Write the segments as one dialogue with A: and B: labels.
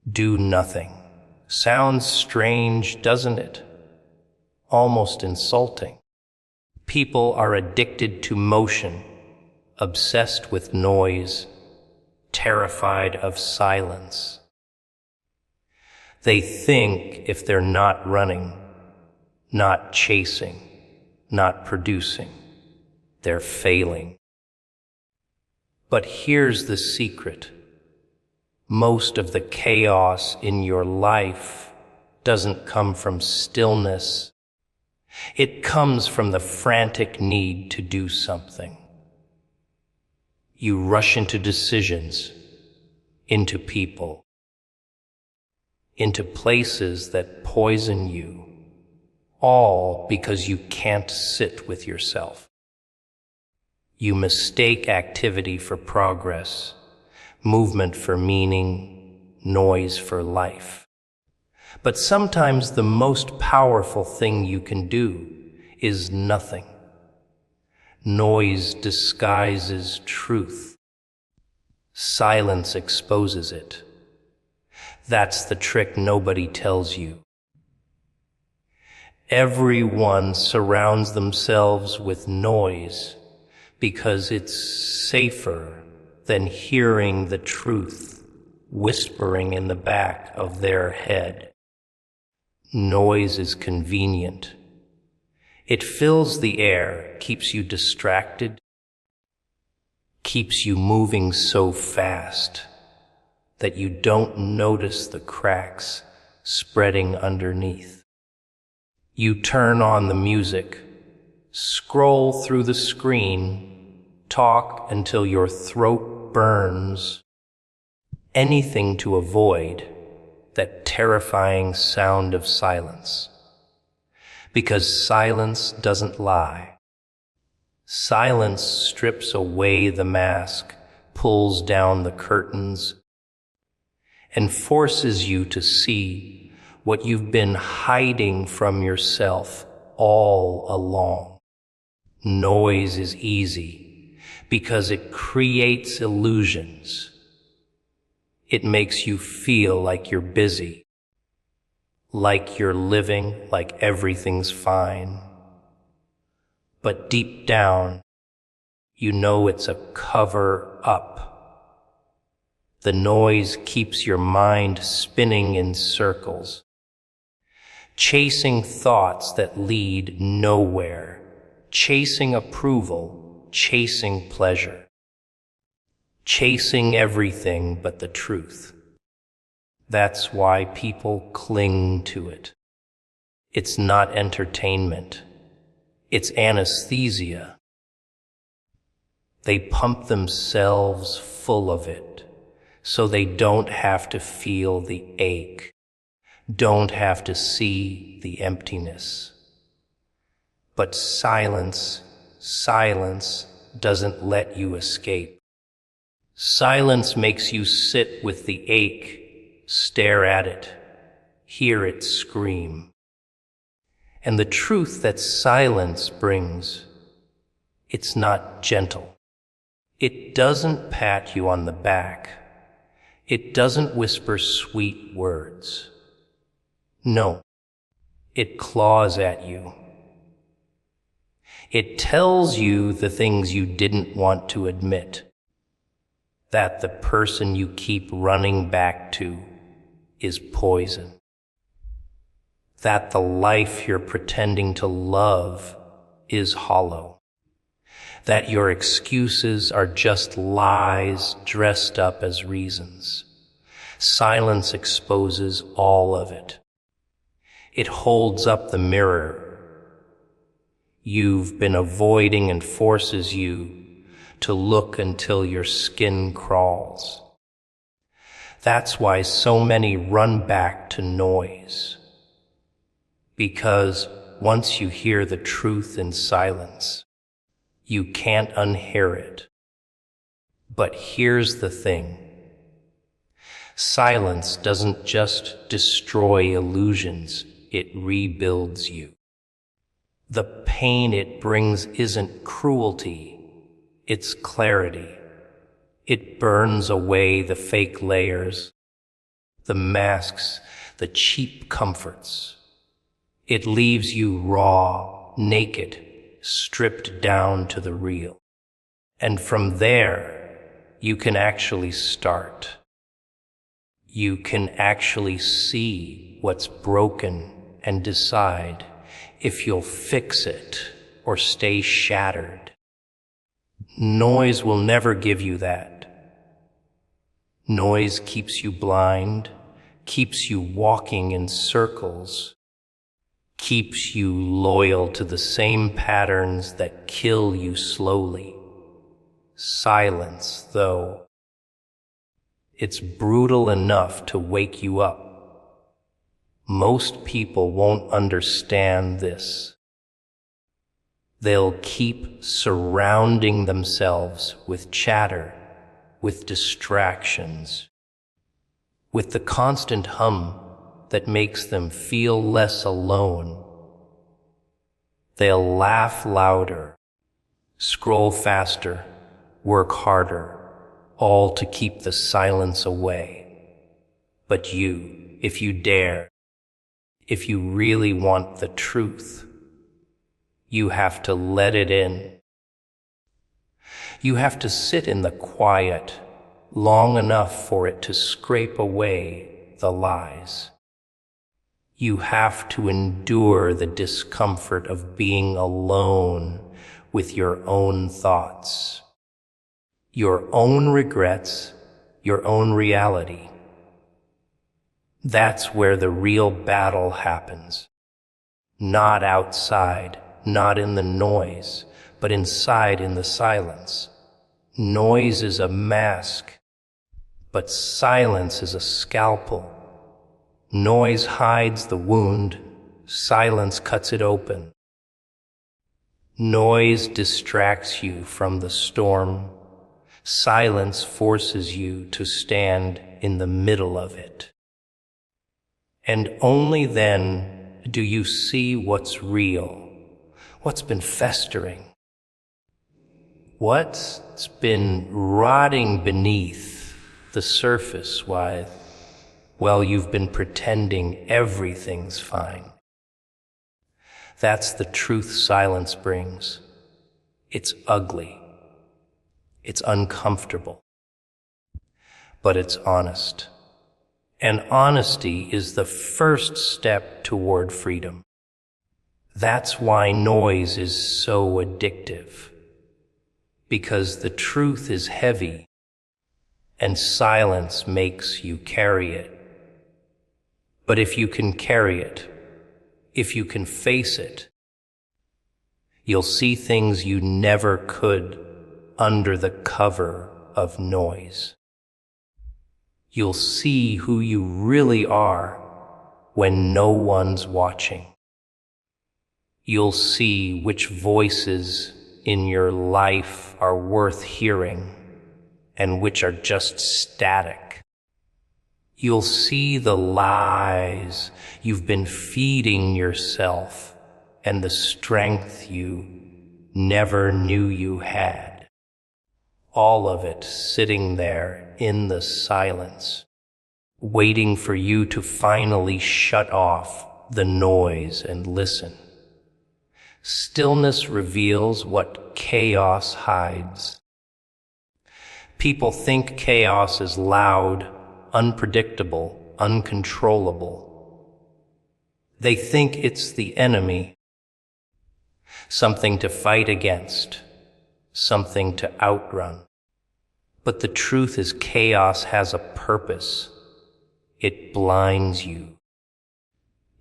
A: Do nothing. Sounds strange, doesn't it? Almost insulting. People are addicted to motion, obsessed with noise, terrified of silence. They think if they're not running, not chasing, not producing, they're failing. But here's the secret. Most of the chaos in your life doesn't come from stillness. It comes from the frantic need to do something. You rush into decisions, into people, into places that poison you, all because you can't sit with yourself. You mistake activity for progress, movement for meaning, noise for life. But sometimes the most powerful thing you can do is nothing. Noise disguises truth. Silence exposes it. That's the trick nobody tells you. Everyone surrounds themselves with noise because it's safer than hearing the truth whispering in the back of their head. Noise is convenient. It fills the air, keeps you distracted, keeps you moving so fast that you don't notice the cracks spreading underneath. You turn on the music, scroll through the screen, talk until your throat burns. Anything to avoid that terrifying sound of silence. Because silence doesn't lie. Silence strips away the mask, pulls down the curtains, and forces you to see what you've been hiding from yourself all along. Noise is easy because it creates illusions. It makes you feel like you're busy, like you're living, like everything's fine. But deep down, you know it's a cover-up. The noise keeps your mind spinning in circles, chasing thoughts that lead nowhere, chasing approval, chasing pleasure, chasing everything but the truth. That's why people cling to it. It's not entertainment. It's anesthesia. They pump themselves full of it so they don't have to feel the ache, don't have to see the emptiness. But silence doesn't let you escape. Silence makes you sit with the ache, stare at it, hear it scream. And the truth that silence brings, it's not gentle. It doesn't pat you on the back. It doesn't whisper sweet words. No, it claws at you. It tells you the things you didn't want to admit. That the person you keep running back to is poison. That the life you're pretending to love is hollow. That your excuses are just lies dressed up as reasons. Silence exposes all of it. It holds up the mirror you've been avoiding and forces you to look until your skin crawls. That's why so many run back to noise. Because once you hear the truth in silence, you can't unhear it. But here's the thing. Silence doesn't just destroy illusions, it rebuilds you. The pain it brings isn't cruelty, it's clarity. It burns away the fake layers, the masks, the cheap comforts. It leaves you raw, naked, stripped down to the real. And from there, you can actually start. You can actually see what's broken and decide if you'll fix it or stay shattered. Noise will never give you that. Noise keeps you blind, keeps you walking in circles, keeps you loyal to the same patterns that kill you slowly. Silence, though, it's brutal enough to wake you up. Most people won't understand this. They'll keep surrounding themselves with chatter, with distractions, with the constant hum that makes them feel less alone. They'll laugh louder, scroll faster, work harder, all to keep the silence away. But you, if you dare, if you really want the truth, you have to let it in. You have to sit in the quiet long enough for it to scrape away the lies. You have to endure the discomfort of being alone with your own thoughts, your own regrets, your own reality. That's where the real battle happens. Not outside, not in the noise, but inside in the silence. Noise is a mask, but silence is a scalpel. Noise hides the wound, silence cuts it open. Noise distracts you from the storm. Silence forces you to stand in the middle of it. And only then do you see what's real, what's been festering, what's been rotting beneath the surface while you've been pretending everything's fine. That's the truth silence brings. It's ugly. It's uncomfortable. But it's honest. And honesty is the first step toward freedom. That's why noise is so addictive. Because the truth is heavy, and silence makes you carry it. But if you can carry it, if you can face it, you'll see things you never could under the cover of noise. You'll see who you really are when no one's watching. You'll see which voices in your life are worth hearing and which are just static. You'll see the lies you've been feeding yourself and the strength you never knew you had. All of it sitting there in the silence, waiting for you to finally shut off the noise and listen. Stillness reveals what chaos hides. People think chaos is loud, unpredictable, uncontrollable. They think it's the enemy, something to fight against, something to outrun. But the truth is chaos has a purpose. It blinds you.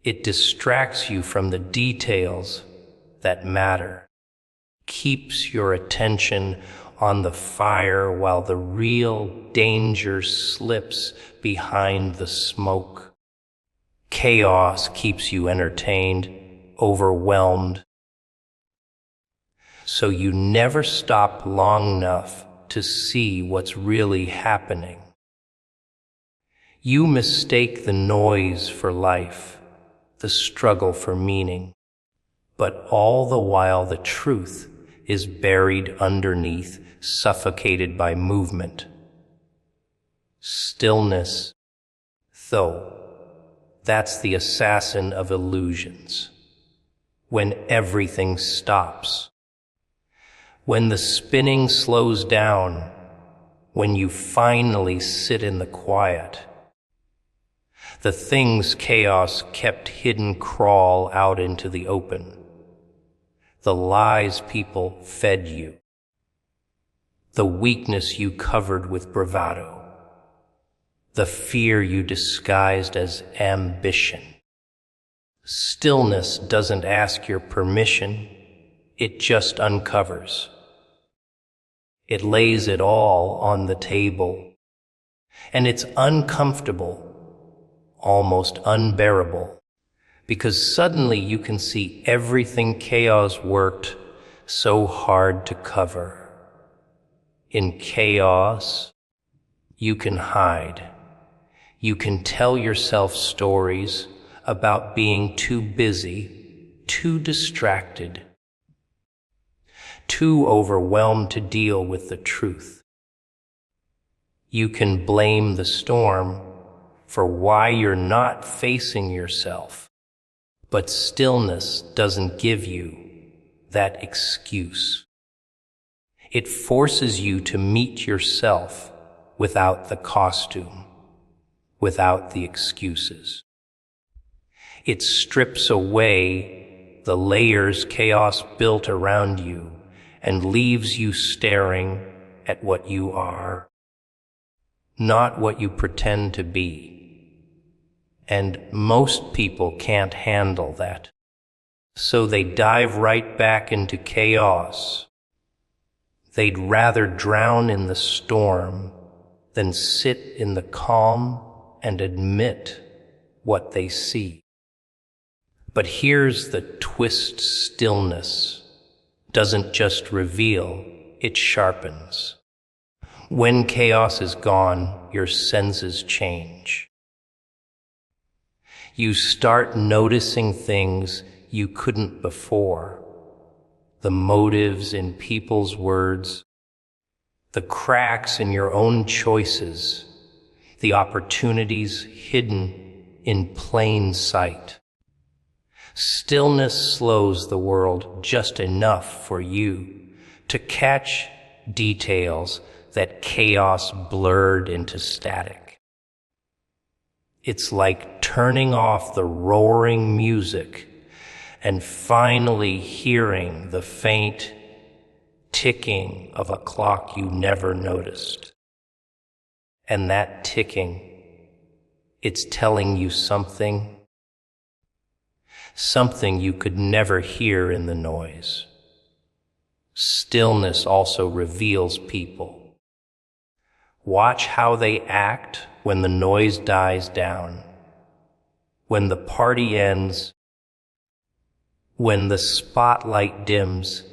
A: It distracts you from the details that matter, keeps your attention on the fire while the real danger slips behind the smoke. Chaos keeps you entertained, overwhelmed, so you never stop long enough to see what's really happening. You mistake the noise for life, the struggle for meaning, but all the while the truth is buried underneath, suffocated by movement. Stillness, Though, that's the assassin of illusions. When everything stops, when the spinning slows down, when you finally sit in the quiet, the things chaos kept hidden crawl out into the open. The lies people fed you, the weakness you covered with bravado, the fear you disguised as ambition. Stillness doesn't ask your permission, it just uncovers. It lays it all on the table, and it's uncomfortable, almost unbearable, because suddenly you can see everything chaos worked so hard to cover. In chaos, you can hide. You can tell yourself stories about being too busy, too distracted, too overwhelmed to deal with the truth. You can blame the storm for why you're not facing yourself, but stillness doesn't give you that excuse. It forces you to meet yourself without the costume, without the excuses. It strips away the layers chaos built around you and leaves you staring at what you are, not what you pretend to be. And most people can't handle that, so they dive right back into chaos. They'd rather drown in the storm than sit in the calm and admit what they see. But here's the twist: stillness doesn't just reveal, it sharpens. When chaos is gone, your senses change. You start noticing things you couldn't before: the motives in people's words, the cracks in your own choices, the opportunities hidden in plain sight. Stillness slows the world just enough for you to catch details that chaos blurred into static. It's like turning off the roaring music and finally hearing the faint ticking of a clock you never noticed. And that ticking, it's telling you something you could never hear in the noise. Stillness also reveals people. Watch how they act when the noise dies down, when the party ends, when the spotlight dims,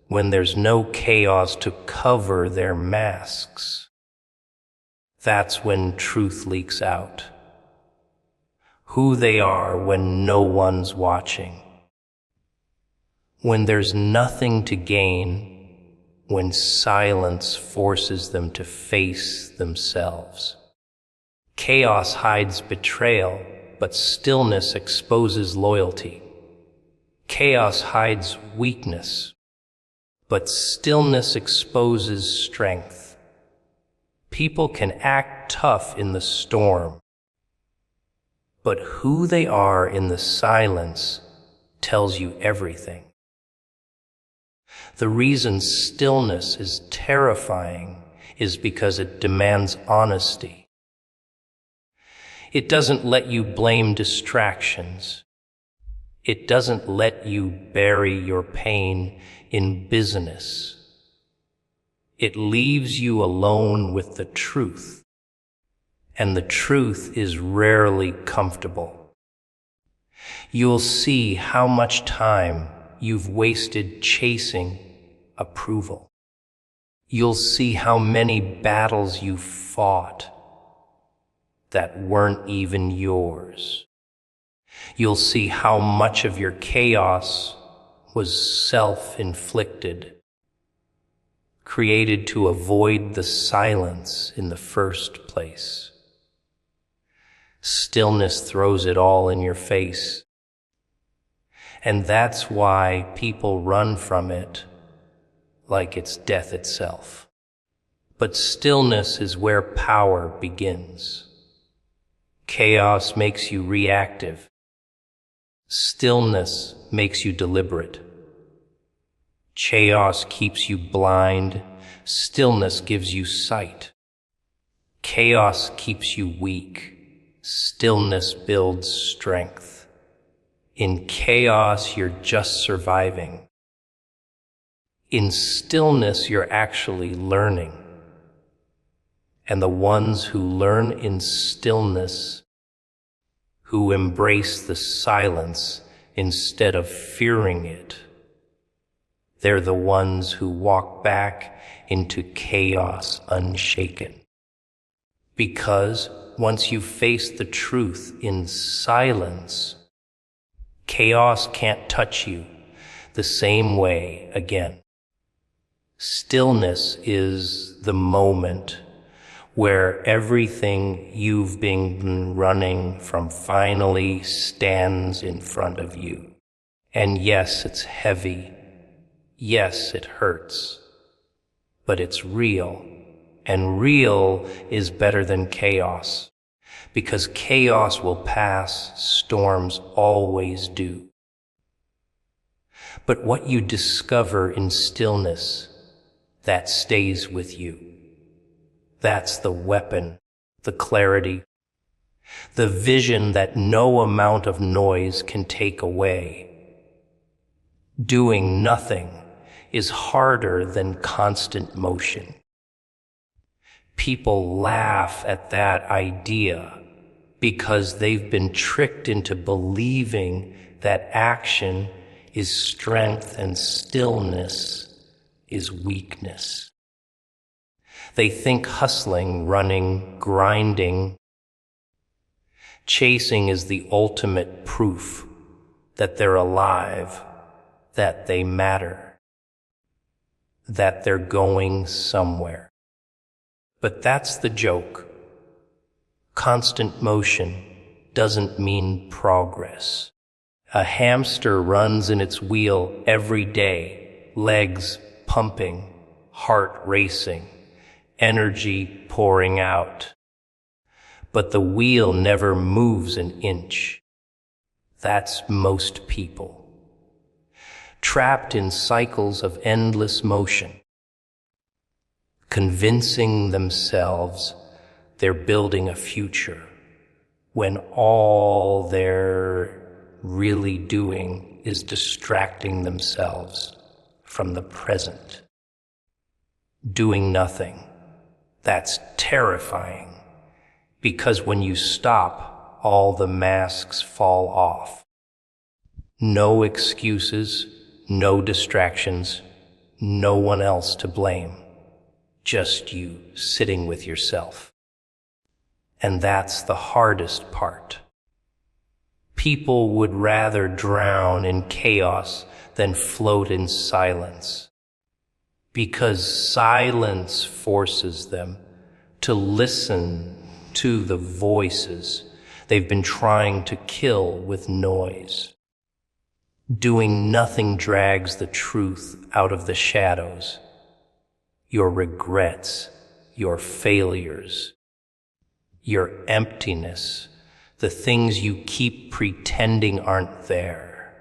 A: when there's no chaos to cover their masks. That's when truth leaks out. Who they are when no one's watching. When there's nothing to gain, when silence forces them to face themselves. Chaos hides betrayal, but stillness exposes loyalty. Chaos hides weakness, but stillness exposes strength. People can act tough in the storm, but who they are in the silence tells you everything. The reason stillness is terrifying is because it demands honesty. It doesn't let you blame distractions. It doesn't let you bury your pain in business. It leaves you alone with the truth. And the truth is rarely comfortable. You'll see how much time you've wasted chasing approval. You'll see how many battles you fought that weren't even yours. You'll see how much of your chaos was self-inflicted, created to avoid the silence in the first place. Stillness throws it all in your face. And that's why people run from it like it's death itself. But stillness is where power begins. Chaos makes you reactive. Stillness makes you deliberate. Chaos keeps you blind. Stillness gives you sight. Chaos keeps you weak. Stillness builds strength. In chaos, you're just surviving. In stillness, you're actually learning. And the ones who learn in stillness, who embrace the silence instead of fearing it, they're the ones who walk back into chaos unshaken. Because once you face the truth in silence, chaos can't touch you the same way again. Stillness is the moment where everything you've been running from finally stands in front of you. And yes, it's heavy. Yes, it hurts. But it's real. And real is better than chaos. Because chaos will pass, storms always do. But what you discover in stillness, that stays with you. That's the weapon, the clarity, the vision that no amount of noise can take away. Doing nothing is harder than constant motion. People laugh at that idea because they've been tricked into believing that action is strength and stillness is weakness. They think hustling, running, grinding, chasing is the ultimate proof that they're alive, that they matter, that they're going somewhere. But that's the joke. Constant motion doesn't mean progress. A hamster runs in its wheel every day, legs pumping, heart racing, energy pouring out. But the wheel never moves an inch. That's most people. Trapped in cycles of endless motion, convincing themselves they're building a future, when all they're really doing is distracting themselves from the present. Doing nothing. That's terrifying, because when you stop, all the masks fall off. No excuses, no distractions, no one else to blame. Just you sitting with yourself. And that's the hardest part. People would rather drown in chaos than float in silence, because silence forces them to listen to the voices they've been trying to kill with noise. Doing nothing drags the truth out of the shadows. Your regrets, your failures, your emptiness, the things you keep pretending aren't there.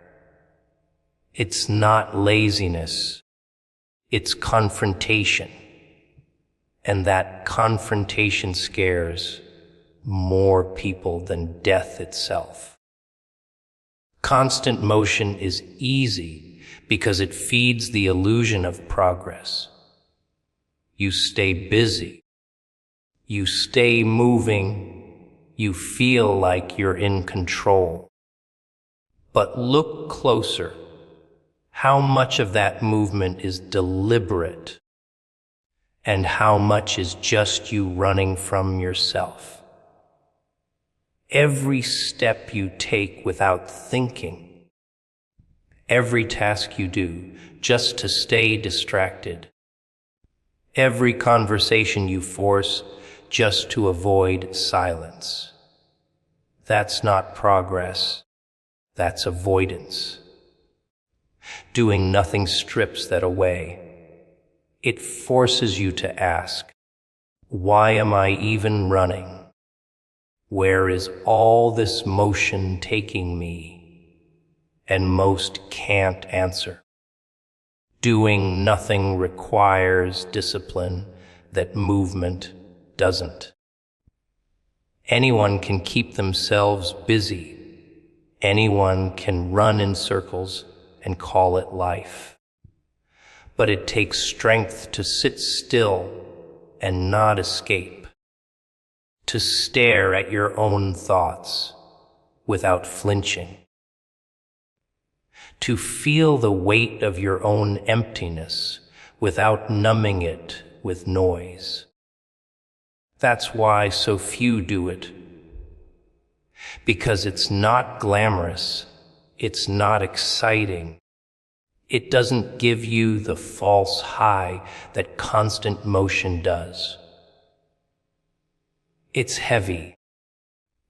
A: It's not laziness, it's confrontation. And that confrontation scares more people than death itself. Constant motion is easy because it feeds the illusion of progress. You stay busy. You stay moving. You feel like you're in control. But look closer. How much of that movement is deliberate? And how much is just you running from yourself? Every step you take without thinking, every task you do just to stay distracted, every conversation you force just to avoid silence, That's not progress. That's avoidance. Doing nothing strips that away. It forces you to ask, why am I even running? Where is all this motion taking me? And most can't answer. Doing nothing requires discipline that movement doesn't. Anyone can keep themselves busy. Anyone can run in circles and call it life. But it takes strength to sit still and not escape, to stare at your own thoughts without flinching, to feel the weight of your own emptiness without numbing it with noise. That's why so few do it, because it's not glamorous, it's not exciting. It doesn't give you the false high that constant motion does. It's heavy,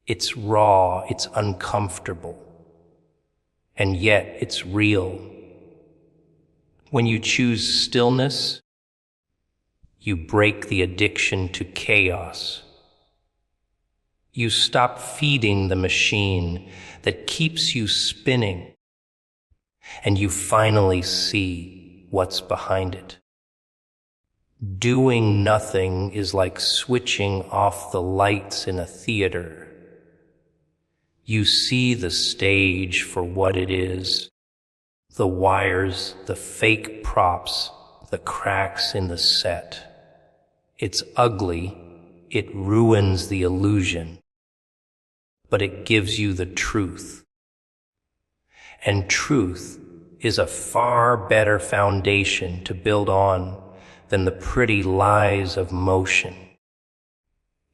A: it's raw, it's uncomfortable, and yet it's real. When you choose stillness, you break the addiction to chaos. You stop feeding the machine that keeps you spinning, and you finally see what's behind it. Doing nothing is like switching off the lights in a theater. You see the stage for what it is, the wires, the fake props, the cracks in the set. It's ugly, it ruins the illusion, but it gives you the truth. And truth is a far better foundation to build on than the pretty lies of motion.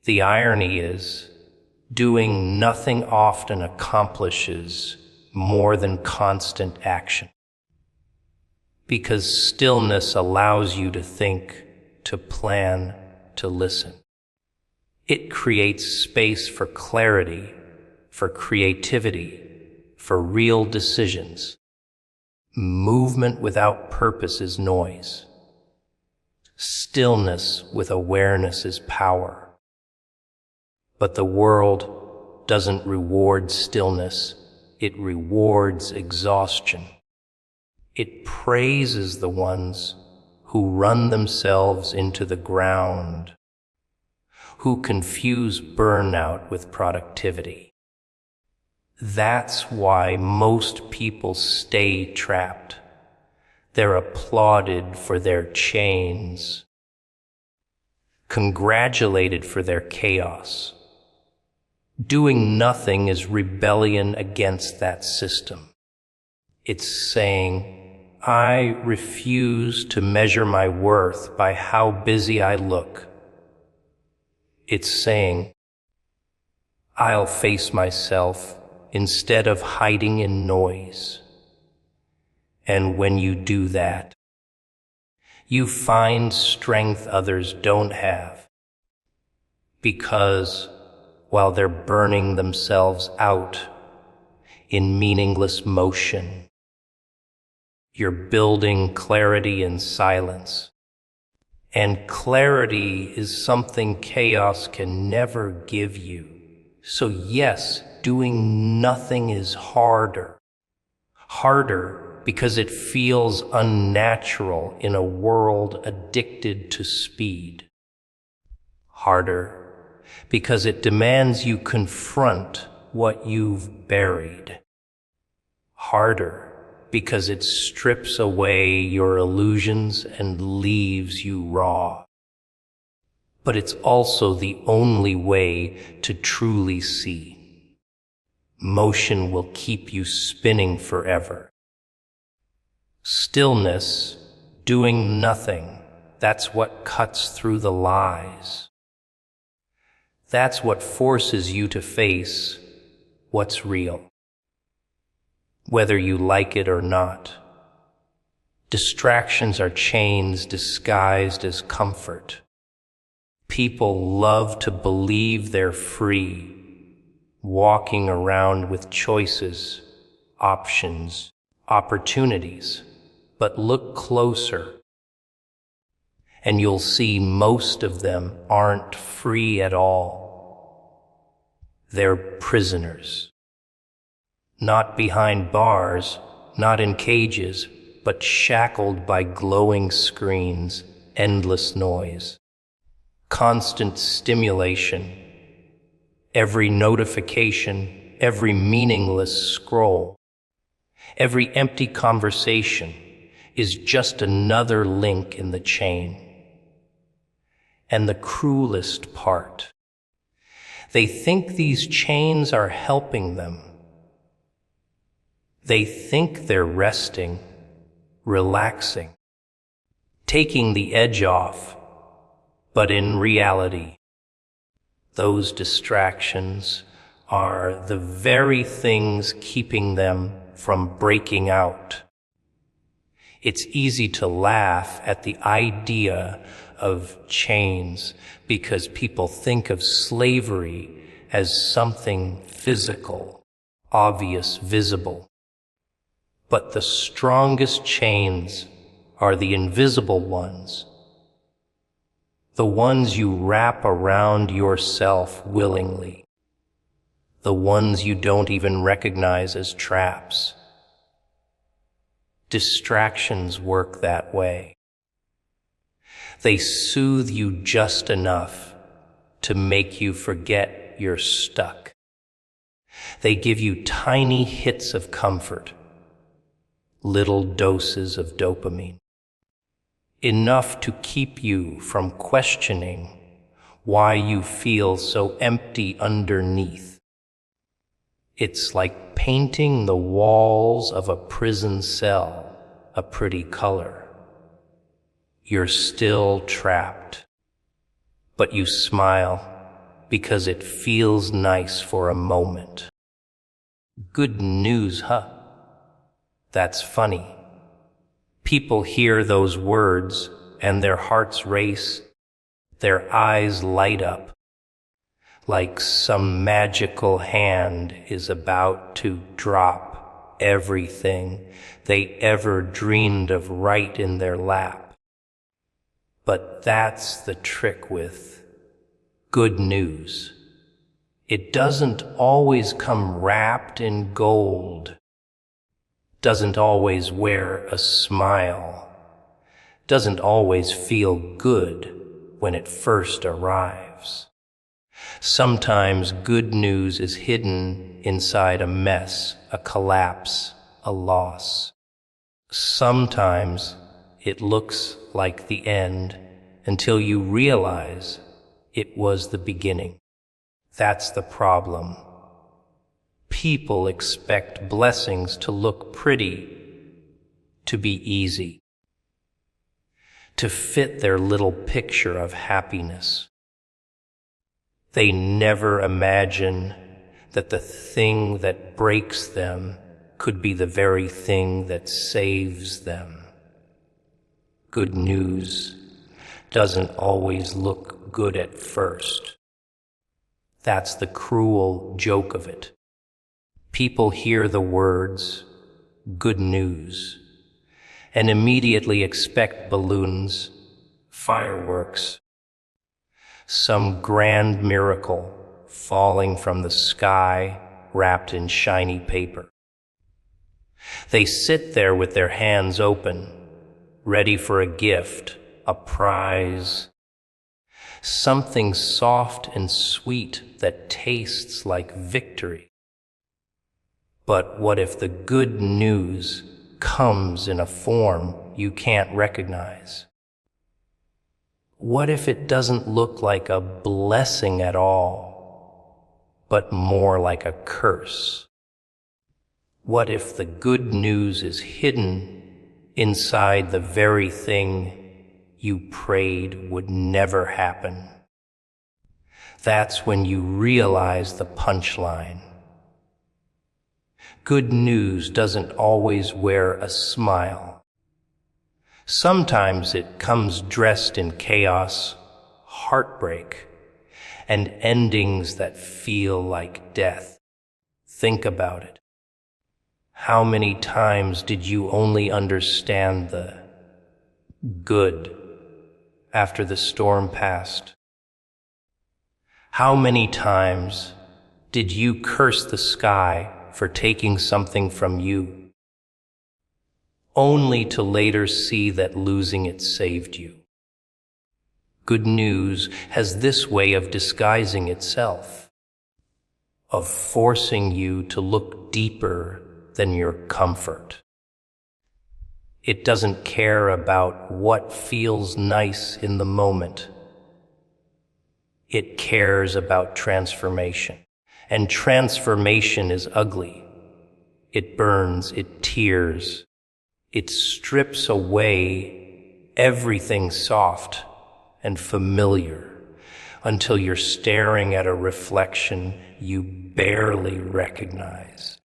A: The irony is, doing nothing often accomplishes more than constant action. Because stillness allows you to think, to plan, to listen. It creates space for clarity, for creativity, for real decisions. Movement without purpose is noise. Stillness with awareness is power. But the world doesn't reward stillness, it rewards exhaustion. It praises the ones who run themselves into the ground, who confuse burnout with productivity. That's why most people stay trapped. They're applauded for their chains, congratulated for their chaos. Doing nothing is rebellion against that system. It's saying, I refuse to measure my worth by how busy I look. It's saying, I'll face myself instead of hiding in noise. And when you do that, you find strength others don't have. Because while they're burning themselves out in meaningless motion, you're building clarity in silence. And clarity is something chaos can never give you. So yes, doing nothing is harder. Harder because it feels unnatural in a world addicted to speed. Harder because it demands you confront what you've buried. Harder because it strips away your illusions and leaves you raw. But it's also the only way to truly see. Motion will keep you spinning forever. Stillness, doing nothing, that's what cuts through the lies. That's what forces you to face what's real, whether you like it or not. Distractions are chains disguised as comfort. People love to believe they're free, walking around with choices, options, opportunities. But look closer, and you'll see most of them aren't free at all. They're prisoners. Not behind bars, not in cages, but shackled by glowing screens, endless noise, constant stimulation. Every notification, every meaningless scroll, every empty conversation is just another link in the chain. And the cruelest part, they think these chains are helping them. They think they're resting, relaxing, taking the edge off, but in reality, those distractions are the very things keeping them from breaking out. It's easy to laugh at the idea of chains because people think of slavery as something physical, obvious, visible. But the strongest chains are the invisible ones, the ones you wrap around yourself willingly, the ones you don't even recognize as traps. Distractions work that way. They soothe you just enough to make you forget you're stuck. They give you tiny hits of comfort, little doses of dopamine, enough to keep you from questioning why you feel so empty underneath. It's like painting the walls of a prison cell a pretty color. You're still trapped, but you smile because it feels nice for a moment. Good news, huh? That's funny. People hear those words and their hearts race, their eyes light up, like some magical hand is about to drop everything they ever dreamed of right in their lap. But that's the trick with good news. It doesn't always come wrapped in gold, doesn't always wear a smile, doesn't always feel good when it first arrives. Sometimes good news is hidden inside a mess, a collapse, a loss. Sometimes it looks like the end until you realize it was the beginning. That's the problem. People expect blessings to look pretty, to be easy, to fit their little picture of happiness. They never imagine that the thing that breaks them could be the very thing that saves them. Good news doesn't always look good at first. That's the cruel joke of it. People hear the words, good news, and immediately expect balloons, fireworks, some grand miracle falling from the sky wrapped in shiny paper. They sit there with their hands open, ready for a gift, a prize, something soft and sweet that tastes like victory. But what if the good news comes in a form you can't recognize? What if it doesn't look like a blessing at all, but more like a curse? What if the good news is hidden inside the very thing you prayed would never happen? That's when you realize the punchline. Good news doesn't always wear a smile. Sometimes it comes dressed in chaos, heartbreak, and endings that feel like death. Think about it. How many times did you only understand the good after the storm passed? How many times did you curse the sky for taking something from you, only to later see that losing it saved you? Good news has this way of disguising itself, of forcing you to look deeper than your comfort. It doesn't care about what feels nice in the moment. It cares about transformation. And transformation is ugly. It burns, it tears, it strips away everything soft and familiar until you're staring at a reflection you barely recognize.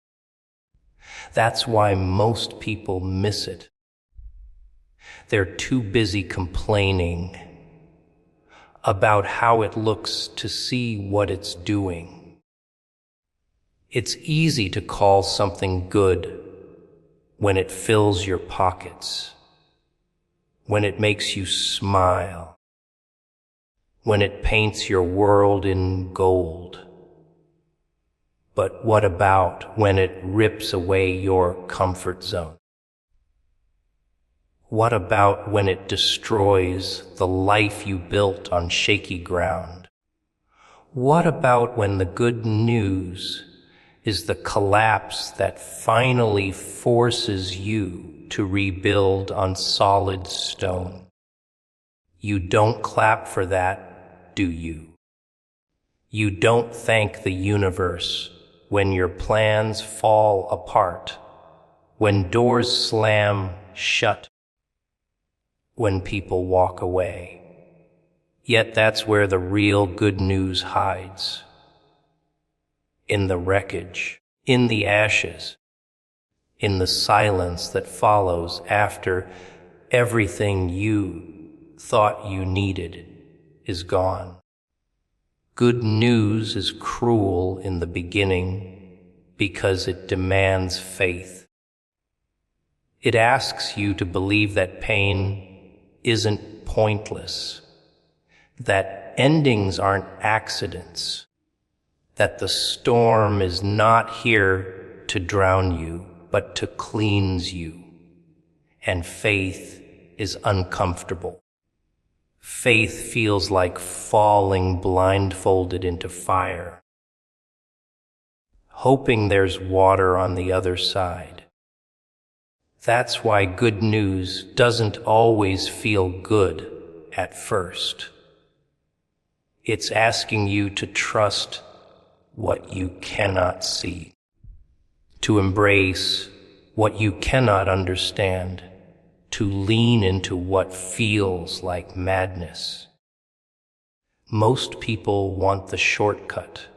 A: That's why most people miss it. They're too busy complaining about how it looks to see what it's doing. It's easy to call something good when it fills your pockets, when it makes you smile, when it paints your world in gold. But what about when it rips away your comfort zone? What about when it destroys the life you built on shaky ground? What about when the good news is the collapse that finally forces you to rebuild on solid stone? You don't clap for that, do you? You don't thank the universe when your plans fall apart, when doors slam shut, when people walk away. Yet that's where the real good news hides. In the wreckage, in the ashes, in the silence that follows after everything you thought you needed is gone. Good news is cruel in the beginning because it demands faith. It asks you to believe that pain isn't pointless, that endings aren't accidents, that the storm is not here to drown you, but to cleanse you. And faith is uncomfortable. Faith feels like falling blindfolded into fire, hoping there's water on the other side. That's why good news doesn't always feel good at first. It's asking you to trust what you cannot see, to embrace what you cannot understand, to lean into what feels like madness. Most people want the shortcut.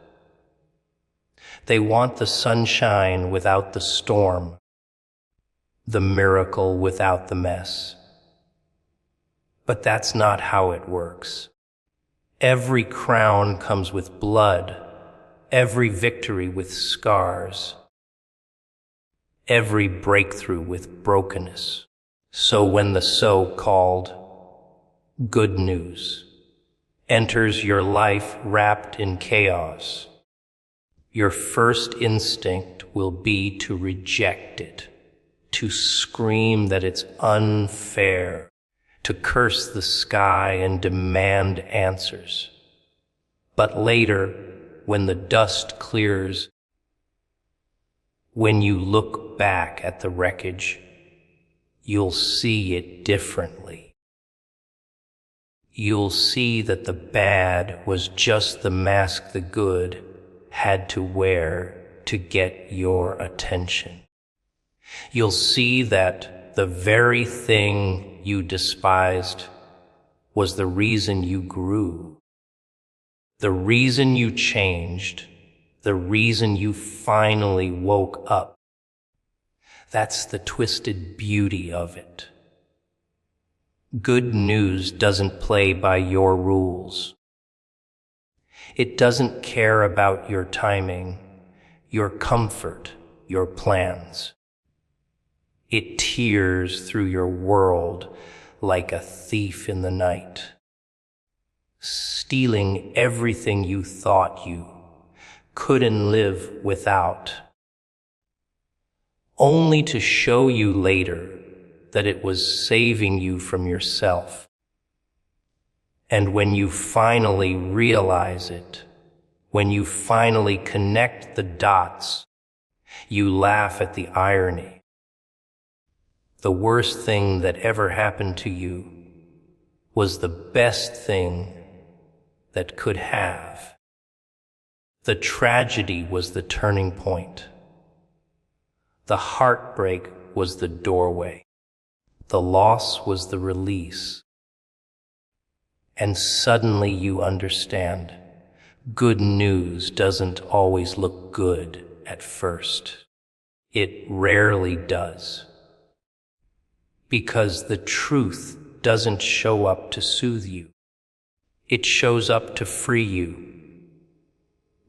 A: They want the sunshine without the storm, the miracle without the mess. But that's not how it works. Every crown comes with blood, every victory with scars, every breakthrough with brokenness. So when the so-called good news enters your life wrapped in chaos, your first instinct will be to reject it, to scream that it's unfair, to curse the sky and demand answers. But later, when the dust clears, when you look back at the wreckage, you'll see it differently. You'll see that the bad was just the mask the good had to wear to get your attention. You'll see that the very thing you despised was the reason you grew, the reason you changed, the reason you finally woke up. That's the twisted beauty of it. Good news doesn't play by your rules. It doesn't care about your timing, your comfort, your plans. It tears through your world like a thief in the night, stealing everything you thought you couldn't live without, only to show you later that it was saving you from yourself. And when you finally realize it, when you finally connect the dots, you laugh at the irony. The worst thing that ever happened to you was the best thing that could have. The tragedy was the turning point. The heartbreak was the doorway. The loss was the release. And suddenly you understand, good news doesn't always look good at first. It rarely does. Because the truth doesn't show up to soothe you. It shows up to free you.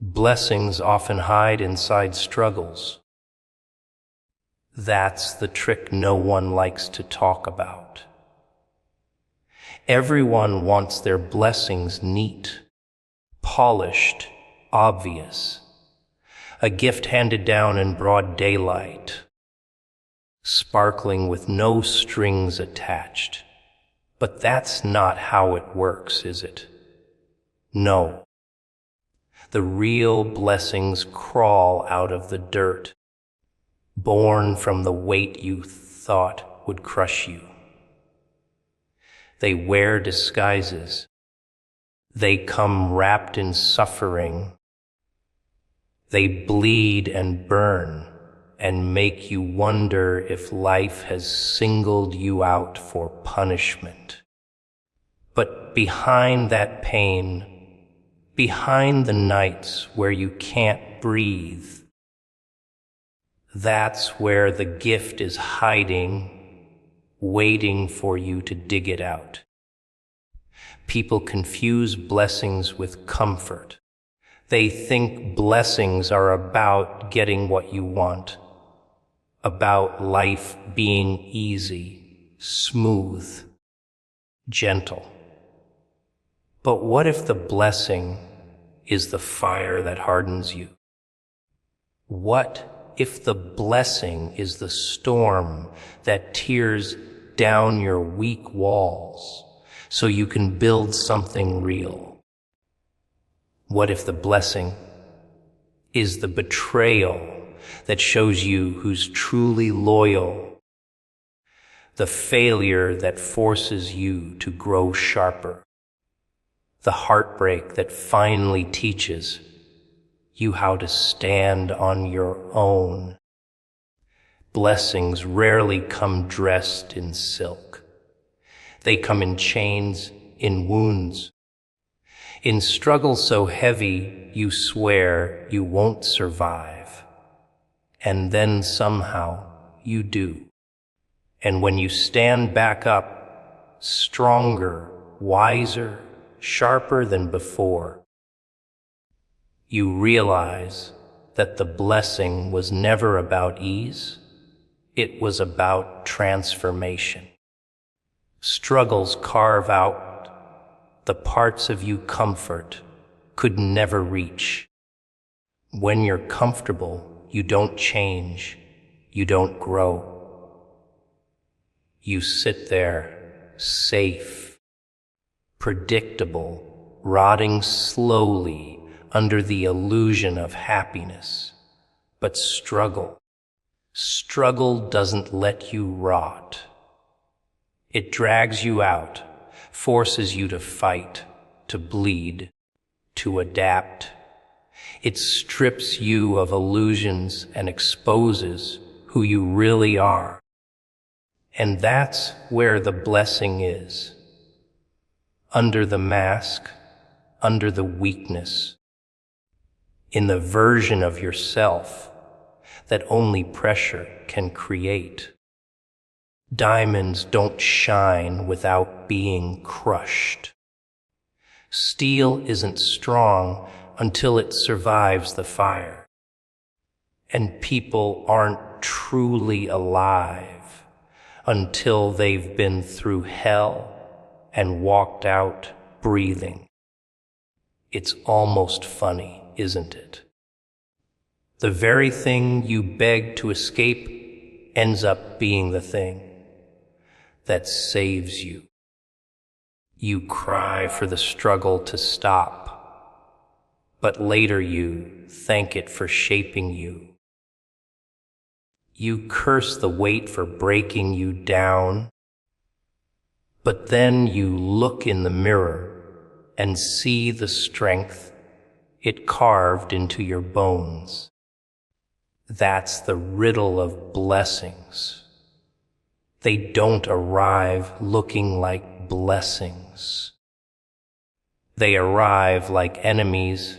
A: Blessings often hide inside struggles. That's the trick no one likes to talk about. Everyone wants their blessings neat, polished, obvious. A gift handed down in broad daylight, sparkling with no strings attached. But that's not how it works, is it? No. The real blessings crawl out of the dirt, born from the weight you thought would crush you. They wear disguises. They come wrapped in suffering. They bleed and burn and make you wonder if life has singled you out for punishment. But behind that pain, behind the nights where you can't breathe, that's where the gift is hiding, waiting for you to dig it out. People confuse blessings with comfort. They think blessings are about getting what you want, about life being easy, smooth, gentle. But what if the blessing is the fire that hardens you? What if the blessing is the storm that tears down your weak walls so you can build something real? What if the blessing is the betrayal that shows you who's truly loyal? The failure that forces you to grow sharper? The heartbreak that finally teaches you how to stand on your own? Blessings rarely come dressed in silk. They come in chains, in wounds, in struggles so heavy you swear you won't survive. And then somehow you do. And when you stand back up, stronger, wiser, sharper than before, you realize that the blessing was never about ease. It was about transformation. Struggles carve out the parts of you comfort could never reach. When you're comfortable, you don't change, you don't grow. You sit there, safe, predictable, rotting slowly under the illusion of happiness. But struggle doesn't let you rot. It drags you out, forces you to fight, to bleed, to adapt. It strips you of illusions and exposes who you really are. And that's where the blessing is. Under the mask, under the weakness, in the version of yourself that only pressure can create. Diamonds don't shine without being crushed. Steel isn't strong until it survives the fire. And people aren't truly alive until they've been through hell and walked out breathing. It's almost funny, isn't it? The very thing you beg to escape ends up being the thing that saves you. You cry for the struggle to stop, but later you thank it for shaping you. You curse the weight for breaking you down, but then you look in the mirror and see the strength it carved into your bones. That's the riddle of blessings. They don't arrive looking like blessings. They arrive like enemies,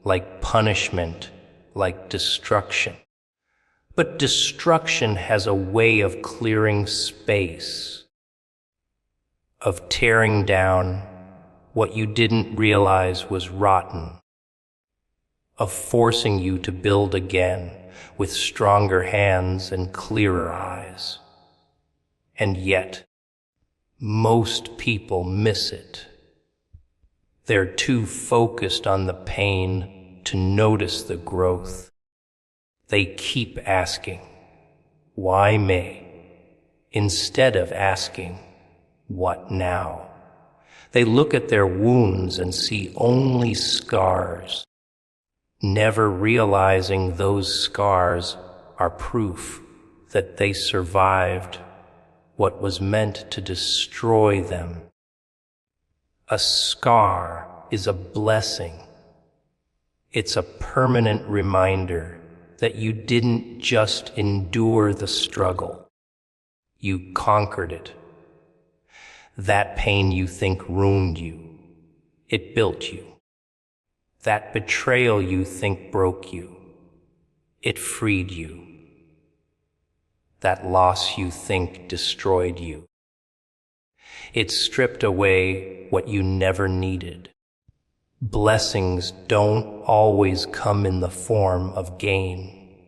A: like punishment, like destruction. But destruction has a way of clearing space, of tearing down what you didn't realize was rotten, of forcing you to build again with stronger hands and clearer eyes. And yet, most people miss it. They're too focused on the pain to notice the growth. They keep asking, "Why me?" instead of asking, "What now?" They look at their wounds and see only scars, never realizing those scars are proof that they survived what was meant to destroy them. A scar is a blessing. It's a permanent reminder that you didn't just endure the struggle, you conquered it. That pain you think ruined you, it built you. That betrayal you think broke you, it freed you. That loss you think destroyed you, it stripped away what you never needed. Blessings don't always come in the form of gain.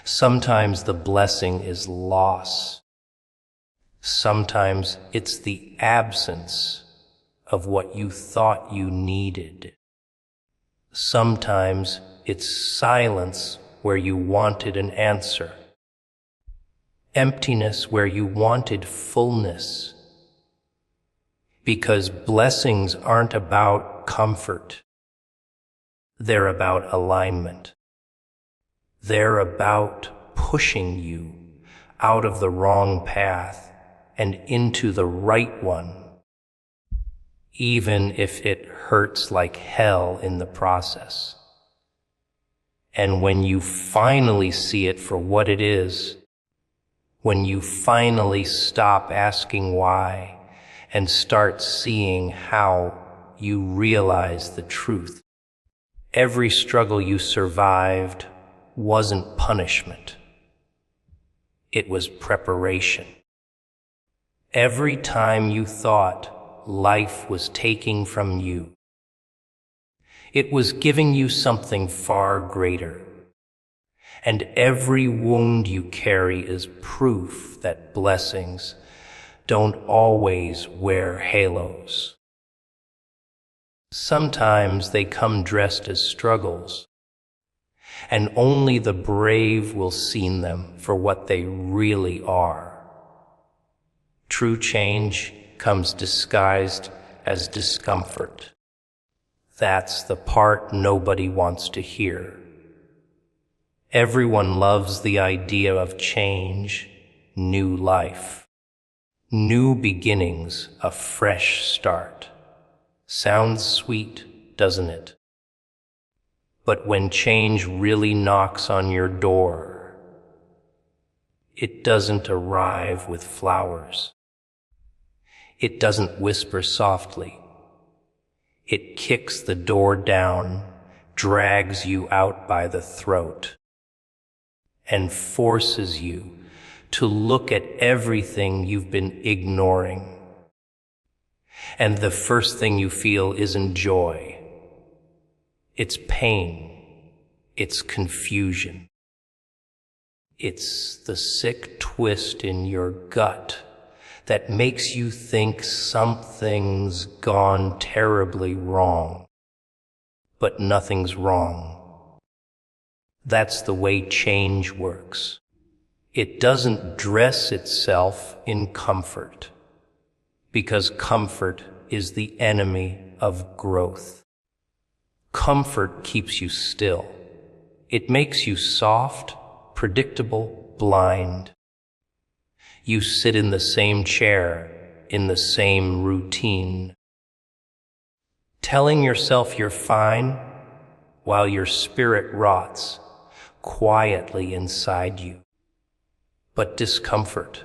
A: Sometimes the blessing is loss. Sometimes it's the absence of what you thought you needed. Sometimes it's silence where you wanted an answer. Emptiness where you wanted fullness. Because blessings aren't about comfort. They're about alignment. They're about pushing you out of the wrong path and into the right one, even if it hurts like hell in the process. And when you finally see it for what it is, when you finally stop asking why and start seeing how, you realize the truth. Every struggle you survived wasn't punishment. It was preparation. Every time you thought life was taking from you, it was giving you something far greater. And every wound you carry is proof that blessings don't always wear halos. Sometimes they come dressed as struggles, and only the brave will see them for what they really are. True change comes disguised as discomfort. That's the part nobody wants to hear. Everyone loves the idea of change, new life, new beginnings, a fresh start. Sounds sweet, doesn't it? But when change really knocks on your door, it doesn't arrive with flowers. It doesn't whisper softly. It kicks the door down, drags you out by the throat, and forces you to look at everything you've been ignoring. And the first thing you feel isn't joy. It's pain. It's confusion. It's the sick twist in your gut that makes you think something's gone terribly wrong. But nothing's wrong. That's the way change works. It doesn't dress itself in comfort, because comfort is the enemy of growth. Comfort keeps you still. It makes you soft, predictable, blind. You sit in the same chair, in the same routine, telling yourself you're fine while your spirit rots quietly inside you. But discomfort,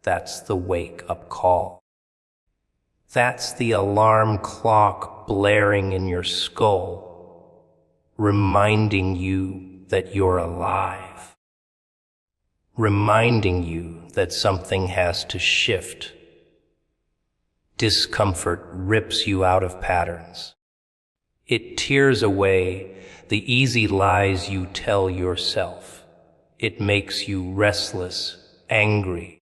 A: that's the wake-up call. That's the alarm clock blaring in your skull, reminding you that you're alive, reminding you that something has to shift. Discomfort rips you out of patterns. It tears away the easy lies you tell yourself. It makes you restless, angry,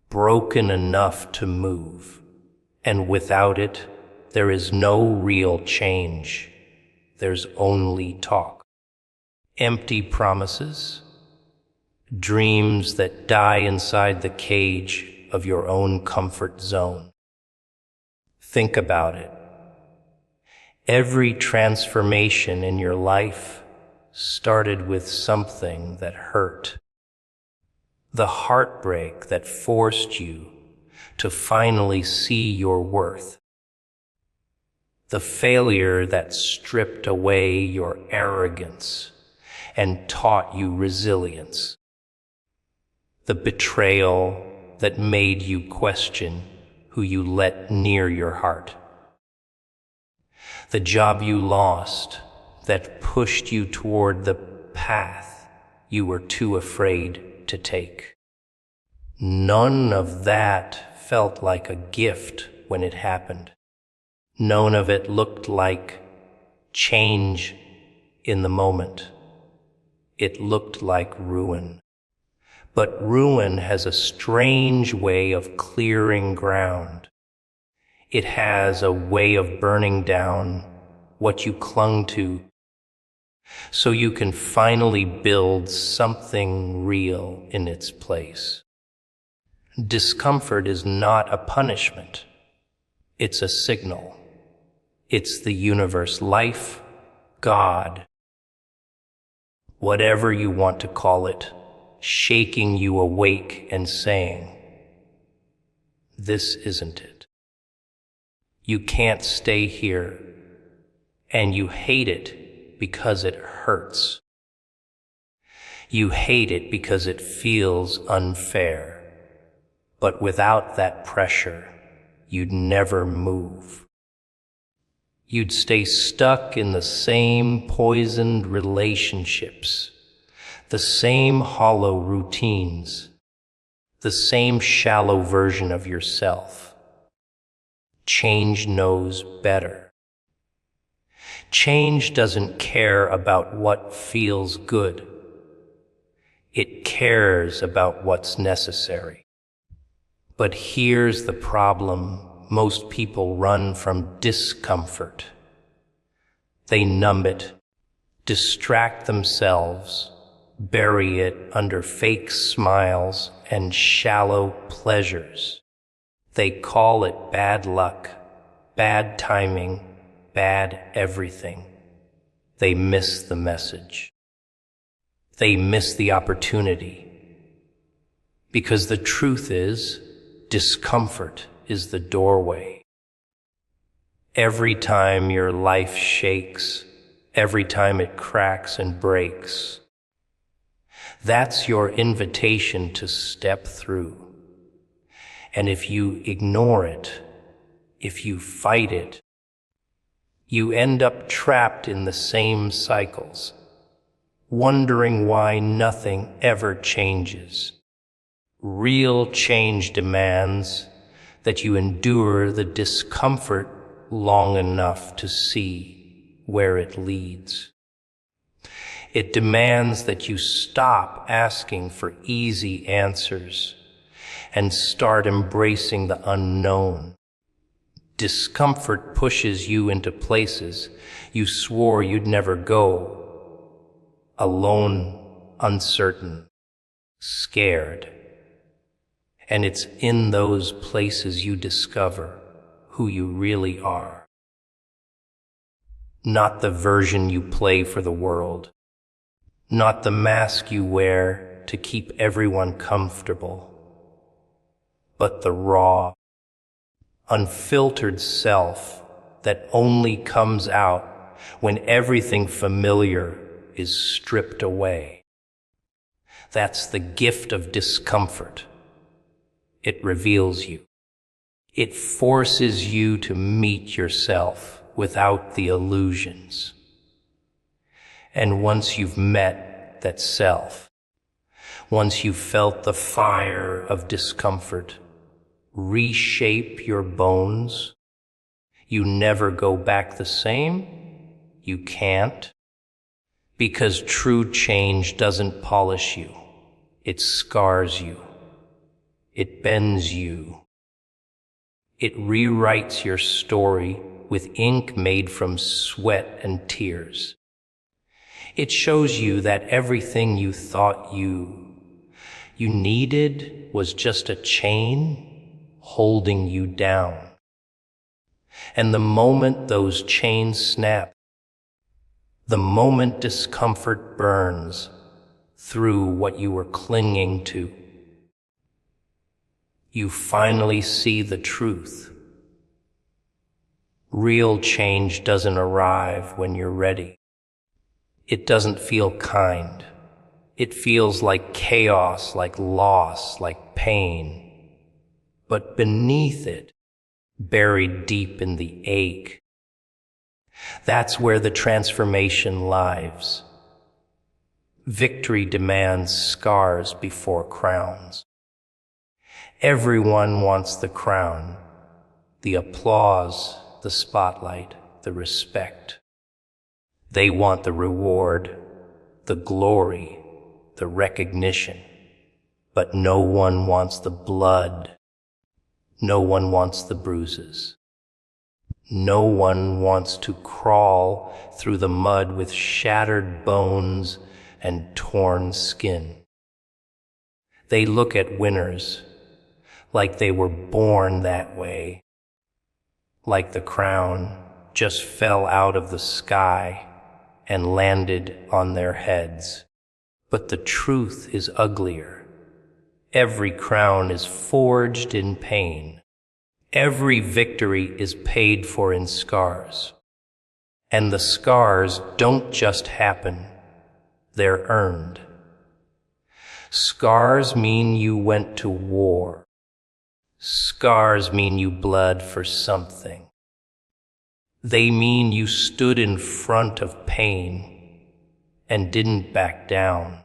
A: broken enough to move. And without it, there is no real change. There's only talk. Empty promises, dreams that die inside the cage of your own comfort zone. Think about it. Every transformation in your life started with something that hurt. The heartbreak that forced you to finally see your worth. The failure that stripped away your arrogance and taught you resilience. The betrayal that made you question who you let near your heart. The job you lost that pushed you toward the path you were too afraid to take. None of that felt like a gift when it happened. None of it looked like change in the moment. It looked like ruin. But ruin has a strange way of clearing ground. It has a way of burning down what you clung to, so you can finally build something real in its place. Discomfort is not a punishment. It's a signal. It's the universe, life, God, whatever you want to call it, shaking you awake and saying, this isn't it. You can't stay here, and you hate it because it hurts. You hate it because it feels unfair. But without that pressure, you'd never move. You'd stay stuck in the same poisoned relationships, the same hollow routines, the same shallow version of yourself. Change knows better. Change doesn't care about what feels good. It cares about what's necessary. But here's the problem. Most people run from discomfort. They numb it, distract themselves, bury it under fake smiles and shallow pleasures. They call it bad luck, bad timing, bad everything. They miss the message. They miss the opportunity. Because the truth is, discomfort is the doorway. Every time your life shakes, every time it cracks and breaks, that's your invitation to step through. And if you ignore it, if you fight it, you end up trapped in the same cycles, wondering why nothing ever changes. Real change demands that you endure the discomfort long enough to see where it leads. It demands that you stop asking for easy answers and start embracing the unknown. Discomfort pushes you into places you swore you'd never go, alone, uncertain, scared. And it's in those places you discover who you really are. Not the version you play for the world, not the mask you wear to keep everyone comfortable, but the raw, unfiltered self that only comes out when everything familiar is stripped away. That's the gift of discomfort. It reveals you. It forces you to meet yourself without the illusions. And once you've met that self, once you've felt the fire of discomfort reshape your bones, you never go back the same. You can't. Because true change doesn't polish you. It scars you. It bends you. It rewrites your story with ink made from sweat and tears. It shows you that everything you thought you needed was just a chain holding you down. And the moment those chains snap, the moment discomfort burns through what you were clinging to, you finally see the truth. Real change doesn't arrive when you're ready. It doesn't feel kind. It feels like chaos, like loss, like pain. But beneath it, buried deep in the ache, that's where the transformation lies. Victory demands scars before crowns. Everyone wants the crown, the applause, the spotlight, the respect. They want the reward, the glory, the recognition. But no one wants the blood. No one wants the bruises. No one wants to crawl through the mud with shattered bones and torn skin. They look at winners like they were born that way, like the crown just fell out of the sky and landed on their heads. But the truth is uglier. Every crown is forged in pain. Every victory is paid for in scars. And the scars don't just happen, they're earned. Scars mean you went to war. Scars mean you bled for something. They mean you stood in front of pain and didn't back down.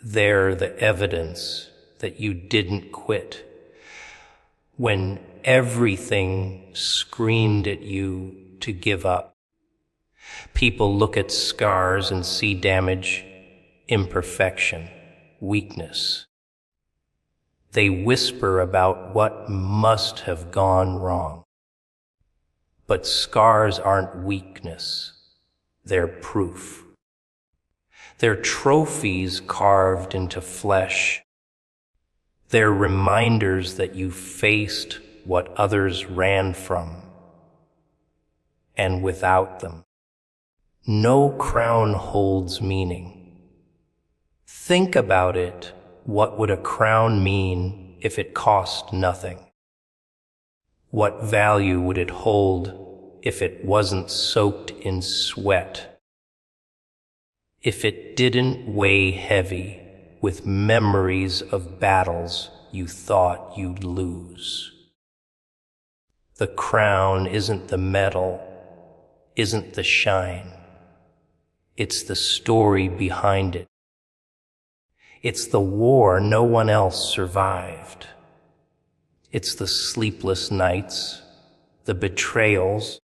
A: They're the evidence that you didn't quit when everything screamed at you to give up. People look at scars and see damage, imperfection, weakness. They whisper about what must have gone wrong. But scars aren't weakness. They're proof. They're trophies carved into flesh. They're reminders that you faced what others ran from. And without them, no crown holds meaning. Think about it. What would a crown mean if it cost nothing? What value would it hold if it wasn't soaked in sweat? If it didn't weigh heavy with memories of battles you thought you'd lose? The crown isn't the medal, isn't the shine. It's the story behind it. It's the war no one else survived. It's the sleepless nights, the betrayals,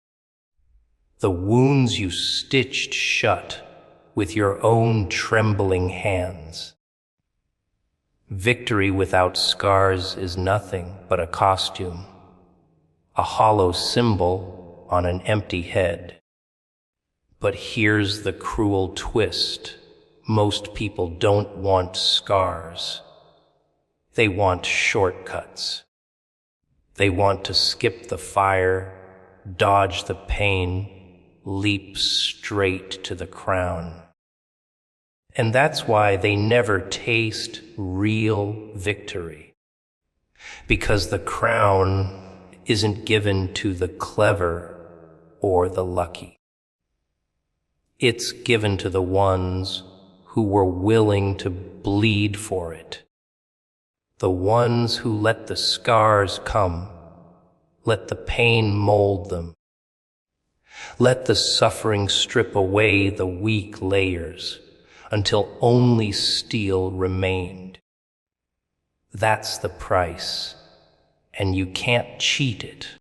A: the wounds you stitched shut with your own trembling hands. Victory without scars is nothing but a costume, a hollow symbol on an empty head. But here's the cruel twist. Most people don't want scars. They want shortcuts. They want to skip the fire, dodge the pain, leap straight to the crown. And that's why they never taste real victory. Because the crown isn't given to the clever or the lucky. It's given to the ones who were willing to bleed for it. The ones who let the scars come, let the pain mold them, let the suffering strip away the weak layers until only steel remained. That's the price, and you can't cheat it.